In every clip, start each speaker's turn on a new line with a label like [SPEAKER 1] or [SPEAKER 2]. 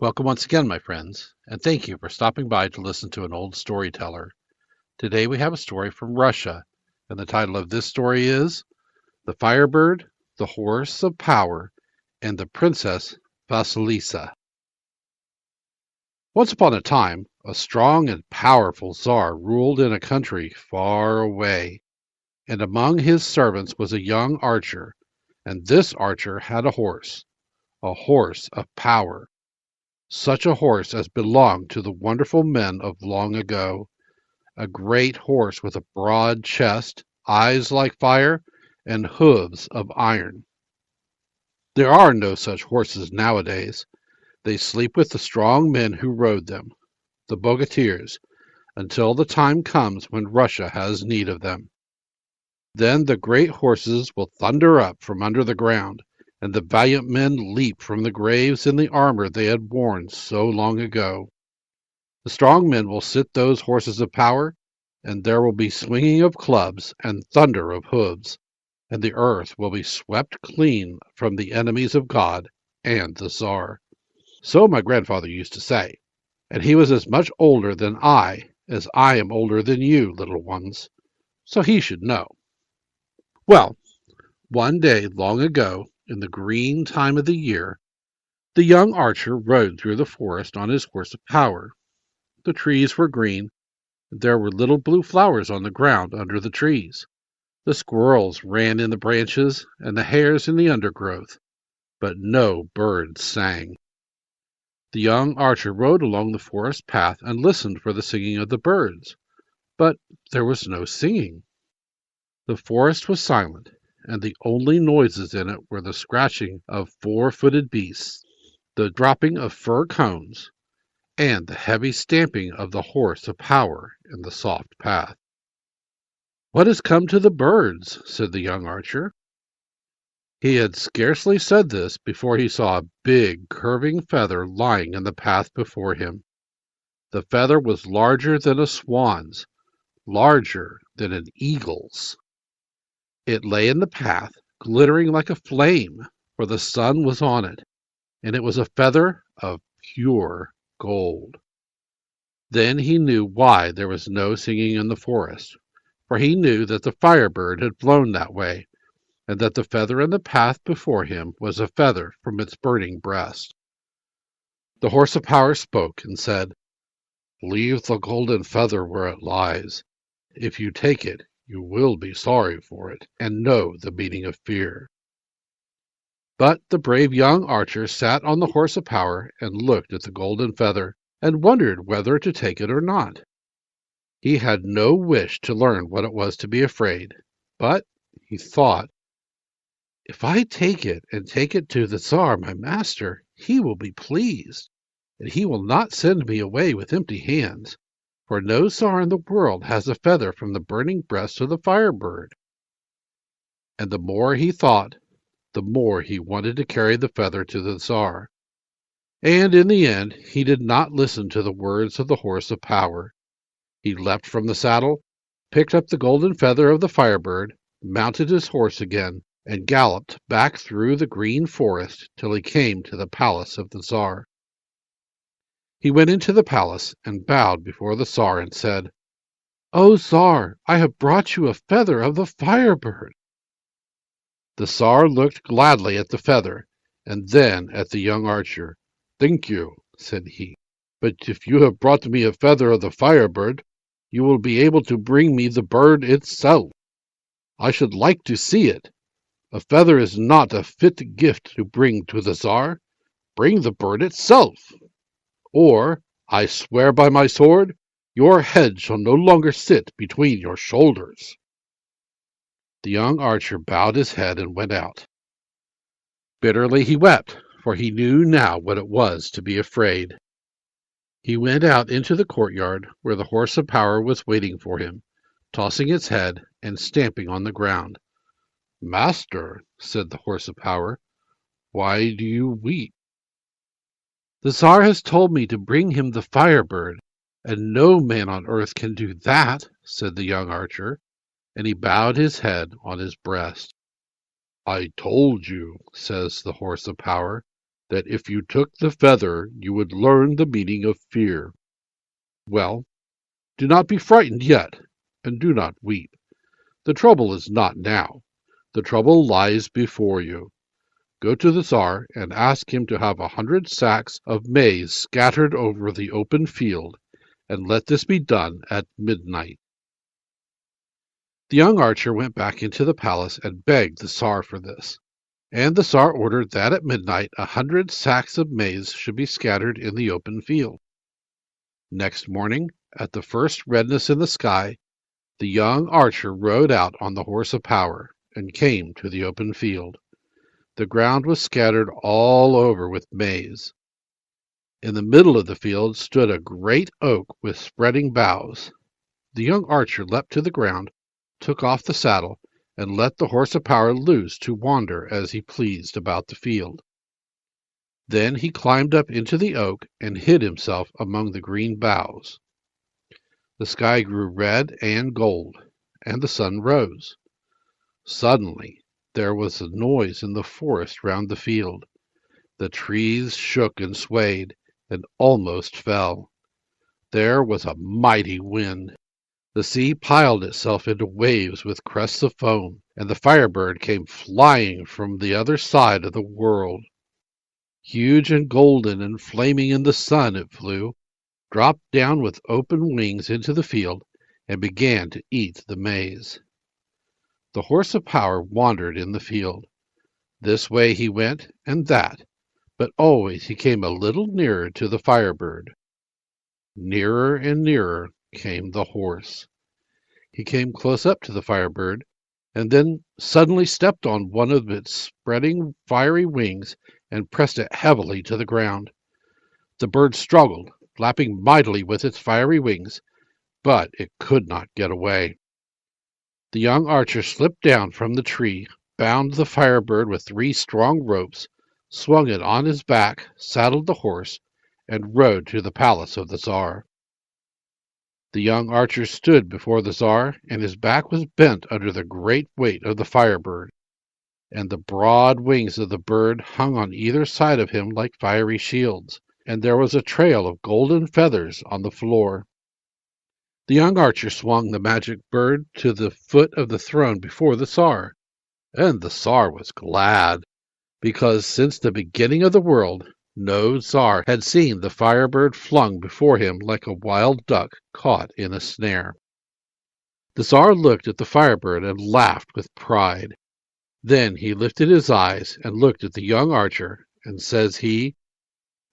[SPEAKER 1] Welcome once again, my friends, and thank you for stopping by to listen to an old storyteller. Today we have a story from Russia, and the title of this story is The Firebird, the Horse of Power, and the Princess Vasilissa. Once upon a time, a strong and powerful Tsar ruled in a country far away, and among his servants was a young archer, and this archer had a horse of power. Such a horse as belonged to the wonderful men of long ago, a great horse with a broad chest, eyes like fire, and hooves of iron. There are no such horses nowadays. They sleep with the strong men who rode them, the bogatirs, until the time comes when Russia has need of them. Then the great horses will thunder up from under the ground, and the valiant men leap from the graves in the armor they had worn so long ago. The strong men will sit those horses of power, and there will be swinging of clubs and thunder of hoofs, and the earth will be swept clean from the enemies of God and the Tsar. So my grandfather used to say, and he was as much older than I as I am older than you, little ones, so he should know. Well, one day long ago, in the green time of the year, the young archer rode through the forest on his horse of power. The trees were green. There were little blue flowers on the ground under the trees. The squirrels ran in the branches and the hares in the undergrowth, but no birds sang. The young archer rode along the forest path and listened for the singing of the birds, but there was no singing. The forest was silent, and the only noises in it were the scratching of four-footed beasts, the dropping of fir cones, and the heavy stamping of the horse of power in the soft path. "What has come to the birds?" said the young archer. He had scarcely said this before he saw a big curving feather lying in the path before him. The feather was larger than a swan's, larger than an eagle's. It lay in the path, glittering like a flame, for the sun was on it, and it was a feather of pure gold. Then he knew why there was no singing in the forest, for he knew that the Firebird had flown that way, and that the feather in the path before him was a feather from its burning breast. The horse of power spoke and said, "Leave the golden feather where it lies. If you take it, you will be sorry for it, and know the meaning of fear." But the brave young archer sat on the horse of power and looked at the golden feather, and wondered whether to take it or not. He had no wish to learn what it was to be afraid, but he thought, "If I take it and take it to the Tsar, my master, he will be pleased, and he will not send me away with empty hands, for no Tsar in the world has a feather from the burning breast of the Firebird." And the more he thought, the more he wanted to carry the feather to the Tsar. And in the end he did not listen to the words of the horse of power. He leapt from the saddle, picked up the golden feather of the Firebird, mounted his horse again, and galloped back through the green forest till he came to the palace of the Tsar. He went into the palace and bowed before the Tsar and said, "O Tsar, I have brought you a feather of the Firebird." The Tsar looked gladly at the feather, and then at the young archer. "Thank you," said he, "but if you have brought me a feather of the Firebird, you will be able to bring me the bird itself. I should like to see it. A feather is not a fit gift to bring to the Tsar. Bring the bird itself, or, I swear by my sword, your head shall no longer sit between your shoulders." The young archer bowed his head and went out. Bitterly he wept, for he knew now what it was to be afraid. He went out into the courtyard, where the horse of power was waiting for him, tossing its head and stamping on the ground. "Master," said the horse of power, "why do you weep?" "The Tsar has told me to bring him the Firebird, and no man on earth can do that," said the young archer, and he bowed his head on his breast. "I told you," says the horse of power, that if you took the feather you would learn the meaning of fear. Well, do not be frightened yet, and do not weep. The trouble is not now. The trouble lies before you. Go to the Tsar and ask him to have 100 sacks of maize scattered over the open field, and let this be done at midnight." The young archer went back into the palace and begged the Tsar for this. And the Tsar ordered that at midnight 100 sacks of maize should be scattered in the open field. Next morning, at the first redness in the sky, the young archer rode out on the horse of power and came to the open field. The ground was scattered all over with maize. In the middle of the field stood a great oak with spreading boughs. The young archer leapt to the ground, took off the saddle, and let the horse of power loose to wander as he pleased about the field. Then he climbed up into the oak and hid himself among the green boughs. The sky grew red and gold, and the sun rose. Suddenly there was a noise in the forest round the field. The trees shook and swayed, and almost fell. There was a mighty wind. The sea piled itself into waves with crests of foam, and the Firebird came flying from the other side of the world. Huge and golden and flaming in the sun it flew, dropped down with open wings into the field, and began to eat the maize. The horse of power wandered in the field. This way he went, and that, but always he came a little nearer to the Firebird. Nearer and nearer came the horse. He came close up to the Firebird, and then suddenly stepped on one of its spreading fiery wings and pressed it heavily to the ground. The bird struggled, flapping mightily with its fiery wings, but it could not get away. The young archer slipped down from the tree, bound the Firebird with 3 strong ropes, swung it on his back, saddled the horse, and rode to the palace of the Tsar. The young archer stood before the Tsar, and his back was bent under the great weight of the Firebird, and the broad wings of the bird hung on either side of him like fiery shields, and there was a trail of golden feathers on the floor. The young archer swung the magic bird to the foot of the throne before the Tsar, and the Tsar was glad, because since the beginning of the world no Tsar had seen the Firebird flung before him like a wild duck caught in a snare. The Tsar looked at the Firebird and laughed with pride. Then he lifted his eyes and looked at the young archer, and says he,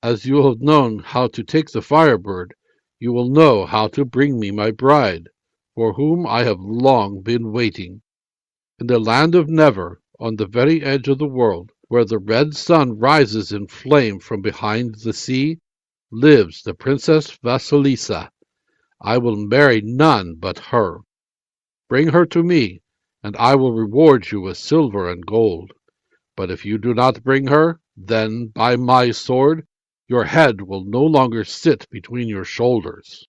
[SPEAKER 1] "As you have known how to take the Firebird, you will know how to bring me my bride, for whom I have long been waiting. In the land of Never, on the very edge of the world, where the red sun rises in flame from behind the sea, lives the Princess Vasilissa. I will marry none but her. Bring her to me, and I will reward you with silver and gold. But if you do not bring her, then, by my sword, your head will no longer sit between your shoulders."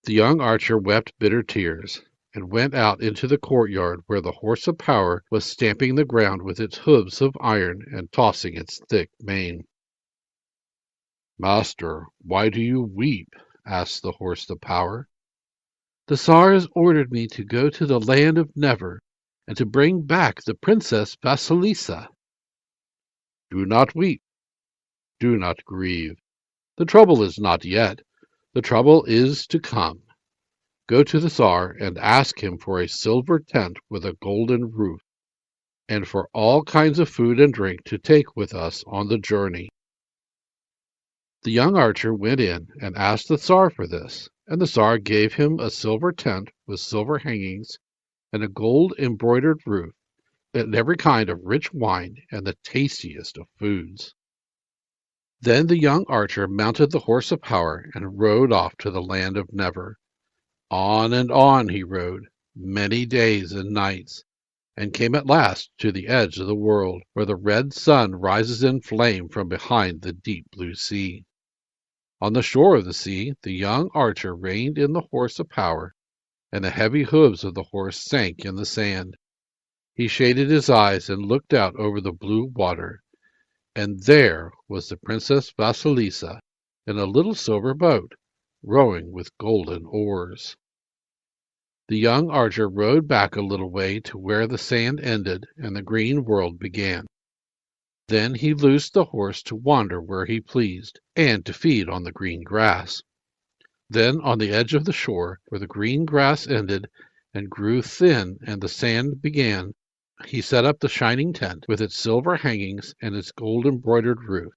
[SPEAKER 1] The young archer wept bitter tears, and went out into the courtyard where the horse of power was stamping the ground with its hoofs of iron and tossing its thick mane. "Master, why do you weep?" asked the horse of power. "The Tsar has ordered me to go to the land of Never, and to bring back the Princess Vasilissa." "Do not weep. Do not grieve. The trouble is not yet. The trouble is to come. Go to the Tsar and ask him for a silver tent with a golden roof, and for all kinds of food and drink to take with us on the journey." The young archer went in and asked the Tsar for this, and the Tsar gave him a silver tent with silver hangings and a gold-embroidered roof, and every kind of rich wine and the tastiest of foods. Then the young archer mounted the horse of power and rode off to the land of Never. On and on he rode, many days and nights, and came at last to the edge of the world, where the red sun rises in flame from behind the deep blue sea. On the shore of the sea the young archer reined in the horse of power, and the heavy hooves of the horse sank in the sand. He shaded his eyes and looked out over the blue water. And there was the Princess Vasilissa in a little silver boat, rowing with golden oars. The young archer rowed back a little way to where the sand ended and the green world began. Then he loosed the horse to wander where he pleased, and to feed on the green grass. Then on the edge of the shore, where the green grass ended and grew thin and the sand began, he set up the shining tent with its silver hangings and its gold-embroidered roof.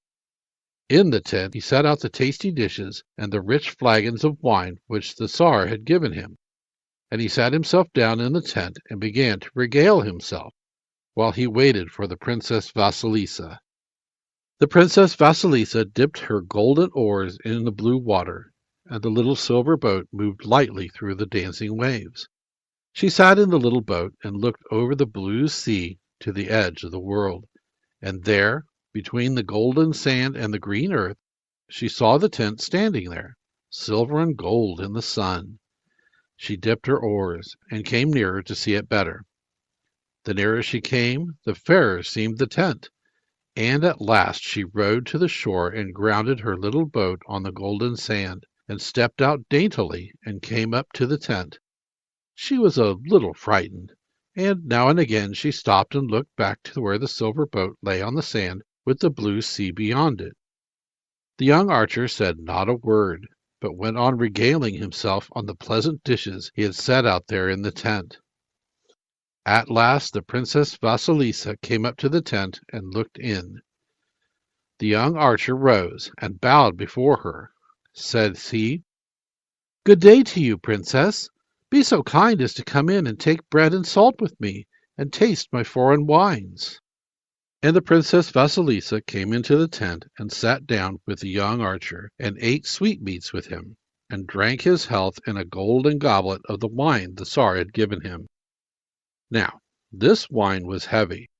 [SPEAKER 1] In the tent he set out the tasty dishes and the rich flagons of wine which the Tsar had given him, and he sat himself down in the tent and began to regale himself, while he waited for the Princess Vasilissa. The Princess Vasilissa dipped her golden oars in the blue water, and the little silver boat moved lightly through the dancing waves. She sat in the little boat and looked over the blue sea to the edge of the world, and there, between the golden sand and the green earth, she saw the tent standing there, silver and gold in the sun. She dipped her oars and came nearer to see it better. The nearer she came, the fairer seemed the tent, and at last she rowed to the shore and grounded her little boat on the golden sand, and stepped out daintily and came up to the tent. She was a little frightened, and now and again she stopped and looked back to where the silver boat lay on the sand with the blue sea beyond it. The young archer said not a word, but went on regaling himself on the pleasant dishes he had set out there in the tent. At last the Princess Vasilissa came up to the tent and looked in. The young archer rose and bowed before her. Said he, "Good day to you, Princess. Be so kind as to come in and take bread and salt with me, and taste my foreign wines." And the Princess Vasilissa came into the tent and sat down with the young archer, and ate sweetmeats with him, and drank his health in a golden goblet of the wine the Tsar had given him. Now, this wine was heavy,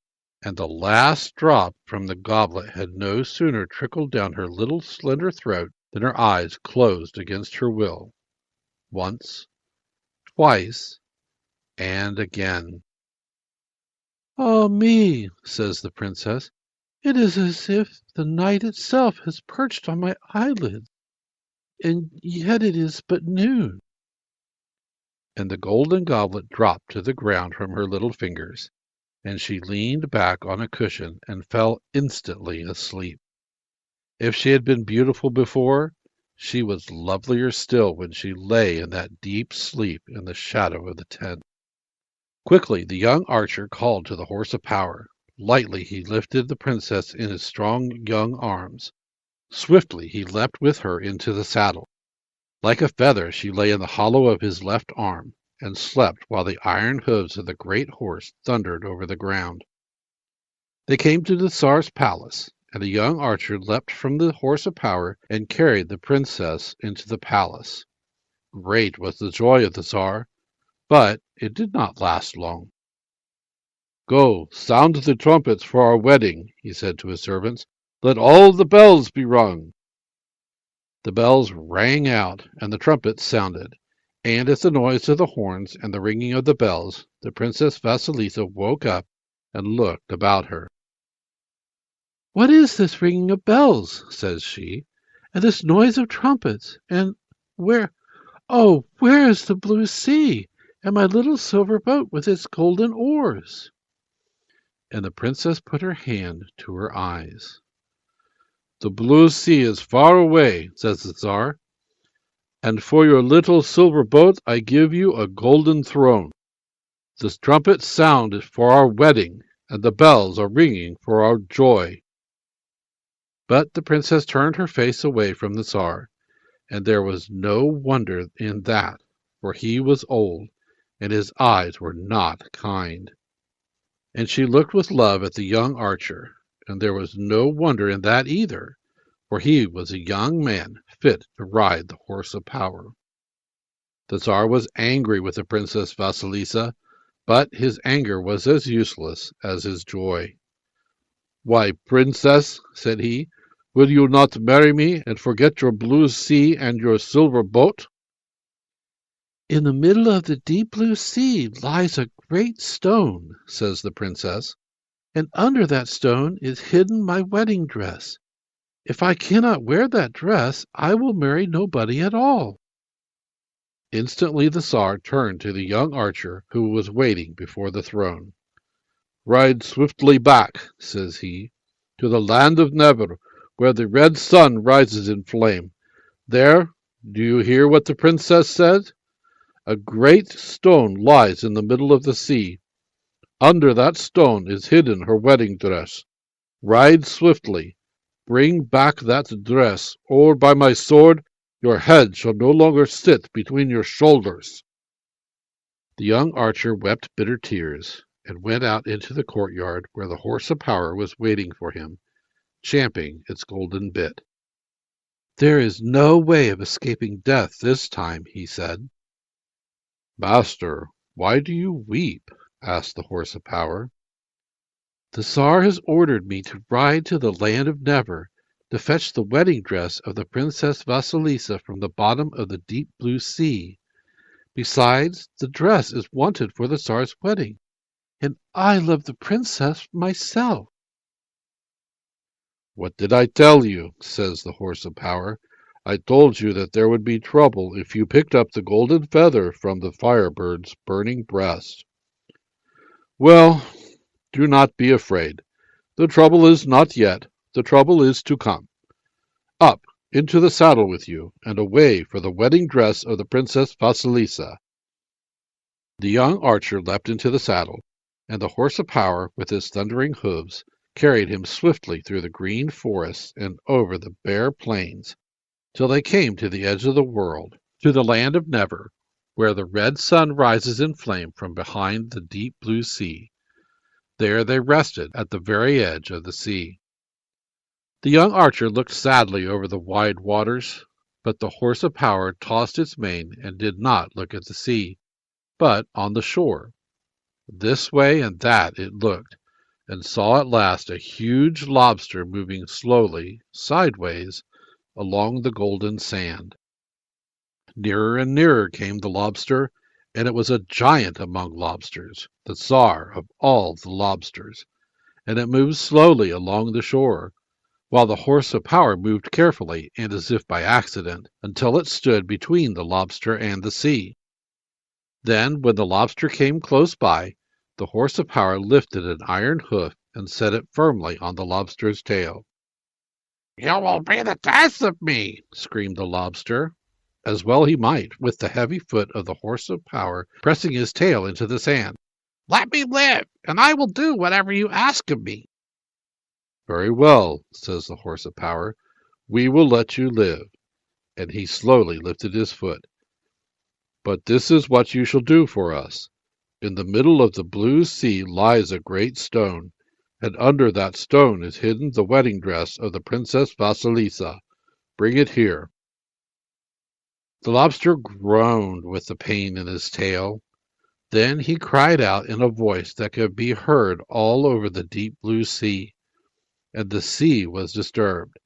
[SPEAKER 1] and the last drop from the goblet had no sooner trickled down her little slender throat than her eyes closed against her will. Once, twice, and again. "Ah me," says the princess, "it is as if the night itself has perched on my eyelids, and yet it is but noon." And the golden goblet dropped to the ground from her little fingers, and she leaned back on a cushion and fell instantly asleep. If she had been beautiful before, she was lovelier still when she lay in that deep sleep in the shadow of the tent. Quickly the young archer called to the horse of power. Lightly he lifted the princess in his strong young arms. Swiftly he leapt with her into the saddle. Like a feather she lay in the hollow of his left arm, and slept while the iron hoofs of the great horse thundered over the ground. They came to the Tsar's palace, and the young archer leapt from the horse of power and carried the princess into the palace. Great was the joy of the Tsar, but it did not last long. "Go, sound the trumpets for our wedding," he said to his servants. "Let all the bells be rung." The bells rang out, and the trumpets sounded, and at the noise of the horns and the ringing of the bells, the Princess Vasilissa woke up and looked about her. "What is this ringing of bells?" says she, "and this noise of trumpets? And where is the blue sea, and my little silver boat with its golden oars?" And the princess put her hand to her eyes. "The blue sea is far away," says the Tsar, "and for your little silver boat I give you a golden throne. The trumpets sound for our wedding, and the bells are ringing for our joy." But the princess turned her face away from the Tsar, and there was no wonder in that, for he was old, and his eyes were not kind. And she looked with love at the young archer, and there was no wonder in that either, for he was a young man fit to ride the horse of power. The Tsar was angry with the Princess Vasilissa, but his anger was as useless as his joy. "Why, princess," said he, "will you not marry me and forget your blue sea and your silver boat?" "In the middle of the deep blue sea lies a great stone," says the princess, and under that stone is hidden my wedding dress. If I cannot wear that dress, I will marry nobody at all." Instantly the Tsar turned to the young archer who was waiting before the throne. "Ride swiftly back," says he, "to the land of Never, where the red sun rises in flame. There, do you hear what the princess said? A great stone lies in the middle of the sea. Under that stone is hidden her wedding dress. Ride swiftly. Bring back that dress, or by my sword, your head shall no longer sit between your shoulders." The young archer wept bitter tears and went out into the courtyard where the horse of power was waiting for him, champing its golden bit. "There is no way of escaping death this time," he said. "Master, why do you weep?" asked the horse of power. "The Tsar has ordered me to ride to the land of Never, to fetch the wedding dress of the Princess Vasilissa from the bottom of the deep blue sea. Besides, the dress is wanted for the Tsar's wedding, and I love the princess myself." "What did I tell you?" says the horse of power. "I told you that there would be trouble if you picked up the golden feather from the Firebird's burning breast. Well, do not be afraid. The trouble is not yet. The trouble is to come. Up, into the saddle with you, and away for the wedding dress of the Princess Vasilissa." The young archer leapt into the saddle, and the horse of power, with his thundering hoofs, carried him swiftly through the green forests and over the bare plains, till they came to the edge of the world, to the land of Never, where the red sun rises in flame from behind the deep blue sea. There they rested at the very edge of the sea. The young archer looked sadly over the wide waters, but the horse of power tossed its mane and did not look at the sea, but on the shore. This way and that it looked, and saw at last a huge lobster moving slowly, sideways, along the golden sand. Nearer and nearer came the lobster, and it was a giant among lobsters, the Tsar of all the lobsters, and it moved slowly along the shore, while the horse of power moved carefully and as if by accident, until it stood between the lobster and the sea. Then, when the lobster came close by, the horse of power lifted an iron hoof and set it firmly on the lobster's tail. "You will be the death of me!" screamed the lobster, as well he might, with the heavy foot of the horse of power pressing his tail into the sand. "Let me live, and I will do whatever you ask of me." "Very well," says the horse of power, "we will let you live." And he slowly lifted his foot. "But this is what you shall do for us. In the middle of the blue sea lies a great stone, and under that stone is hidden the wedding dress of the Princess Vasilissa. Bring it here." The lobster groaned with the pain in his tail. Then he cried out in a voice that could be heard all over the deep blue sea, and the sea was disturbed,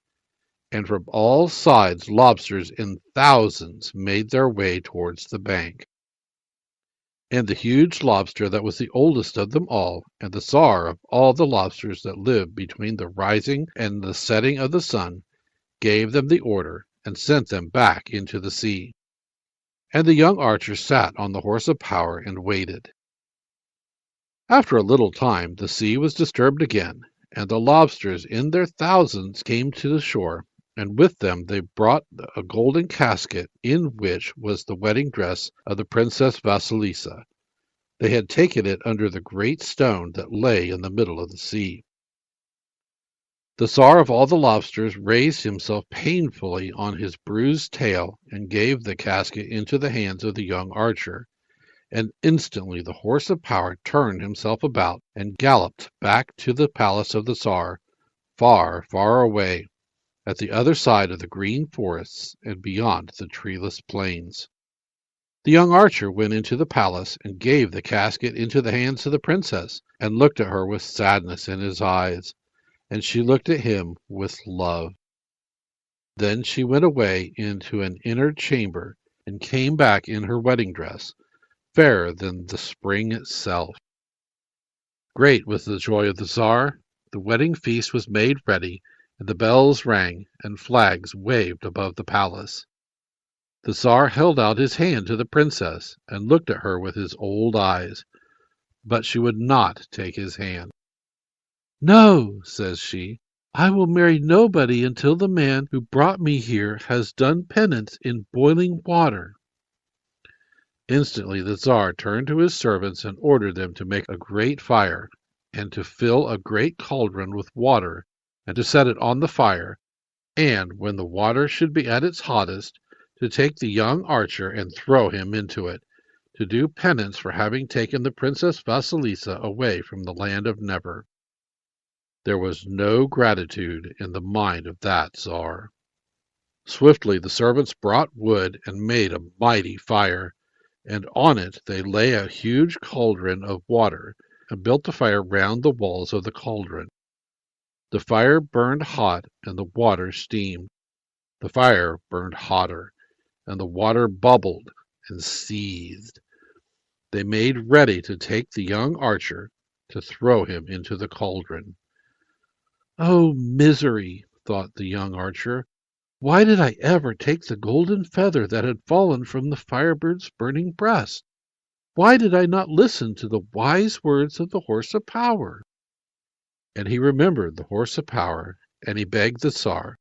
[SPEAKER 1] and from all sides lobsters in thousands made their way towards the bank. And the huge lobster that was the oldest of them all, and the Tsar of all the lobsters that lived between the rising and the setting of the sun, gave them the order and sent them back into the sea. And the young archer sat on the horse of power and waited. After a little time the sea was disturbed again, and the lobsters in their thousands came to the shore, and with them they brought a golden casket in which was the wedding dress of the Princess Vasilissa. They had taken it under the great stone that lay in the middle of the sea. The Tsar of all the lobsters raised himself painfully on his bruised tail and gave the casket into the hands of the young archer, and instantly the horse of power turned himself about and galloped back to the palace of the Tsar, far, far away, at the other side of the green forests and beyond the treeless plains. The young archer went into the palace and gave the casket into the hands of the princess, and looked at her with sadness in his eyes, and she looked at him with love. Then she went away into an inner chamber and came back in her wedding dress, fairer than the spring itself. Great was the joy of the Tsar. The wedding feast was made ready, and the bells rang, and flags waved above the palace. The Tsar held out his hand to the princess, and looked at her with his old eyes, but she would not take his hand. "No," says she, "I will marry nobody until the man who brought me here has done penance in boiling water." Instantly the Tsar turned to his servants and ordered them to make a great fire, and to fill a great cauldron with water, and to set it on the fire, and, when the water should be at its hottest, to take the young archer and throw him into it, to do penance for having taken the Princess Vasilissa away from the land of Never. There was no gratitude in the mind of that Tsar. Swiftly the servants brought wood and made a mighty fire, and on it they lay a huge cauldron of water, and built the fire round the walls of the cauldron. The fire burned hot, and the water steamed. The fire burned hotter, and the water bubbled and seethed. They made ready to take the young archer, to throw him into the cauldron. "Oh, misery!" thought the young archer. "Why did I ever take the golden feather that had fallen from the Firebird's burning breast? Why did I not listen to the wise words of the Horse of Power?" And he remembered the Horse of Power, and he begged the Tsar,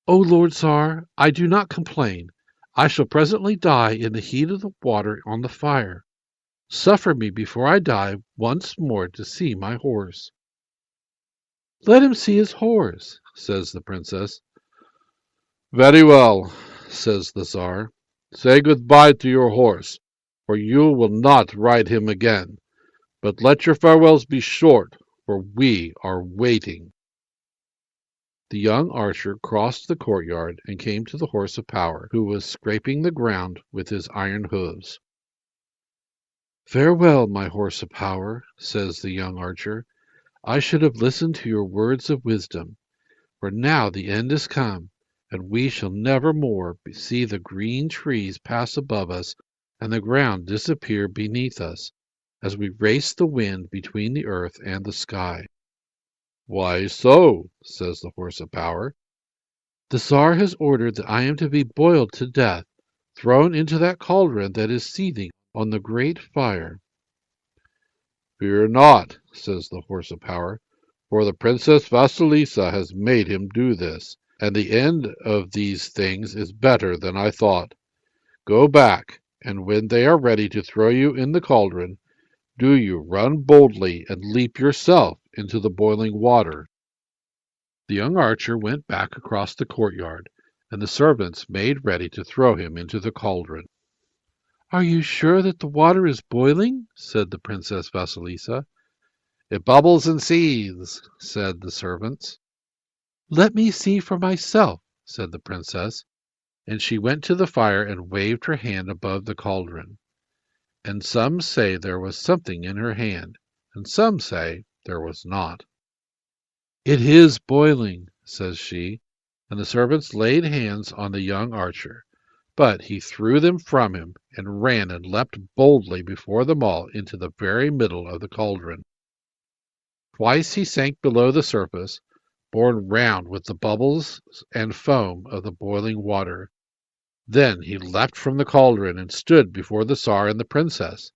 [SPEAKER 1] "O Lord Tsar, I do not complain. I shall presently die in the heat of the water on the fire. Suffer me before I die once more to see my horse." "Let him see his horse," says the princess. "Very well," says the Tsar. "Say good-bye to your horse, for you will not ride him again. But let your farewells be short, for we are waiting." The young archer crossed the courtyard and came to the Horse of Power, who was scraping the ground with his iron hooves. "Farewell, my Horse of Power," says the young archer. "I should have listened to your words of wisdom, for now the end is come, and we shall never more see the green trees pass above us and the ground disappear beneath us, as we race the wind between the earth and the sky." "Why so?" says the Horse of Power. "The Tsar has ordered that I am to be boiled to death, thrown into that cauldron that is seething on the great fire." "Fear not," says the Horse of Power, "for the Princess Vasilissa has made him do this, and the end of these things is better than I thought. Go back, and when they are ready to throw you in the cauldron, do you run boldly and leap yourself into the boiling water." The young archer went back across the courtyard, and the servants made ready to throw him into the cauldron. "Are you sure that the water is boiling?" said the Princess Vasilissa. "It bubbles and seethes," said the servants. "Let me see for myself," said the princess, and she went to the fire and waved her hand above the cauldron. And some say there was something in her hand, and some say there was not. "It is boiling," says she, and the servants laid hands on the young archer. But he threw them from him, and ran and leapt boldly before them all into the very middle of the cauldron. Twice he sank below the surface, borne round with the bubbles and foam of the boiling water. Then he leapt from the cauldron and stood before the Tsar and the princess.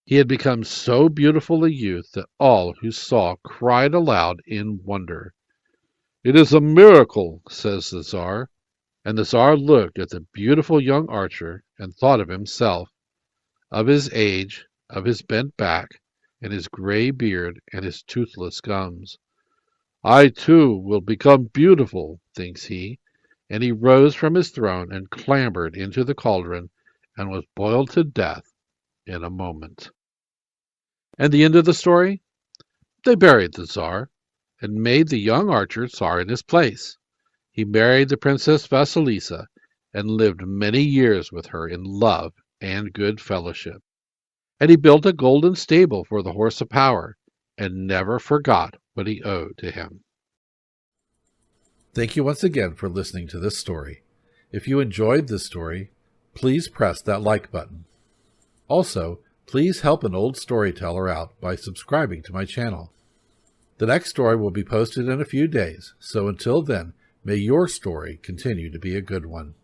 [SPEAKER 1] He had become so beautiful a youth that all who saw cried aloud in wonder. "It is a miracle," says the Tsar. And the Tsar looked at the beautiful young archer and thought of himself, of his age, of his bent back, and his gray beard and his toothless gums. "I too will become beautiful," thinks he, and he rose from his throne and clambered into the cauldron and was boiled to death in a moment. And the end of the story? They buried the Tsar and made the young archer Tsar in his place. He married the Princess Vasilissa and lived many years with her in love and good fellowship. And he built a golden stable for the Horse of Power and never forgot what he owed to him. Thank you once again for listening to this story. If you enjoyed this story, please press that like button. Also,
[SPEAKER 2] Please help an old storyteller out by subscribing to my channel. The next story will be posted in a few days, so until then, may your story continue to be a good one.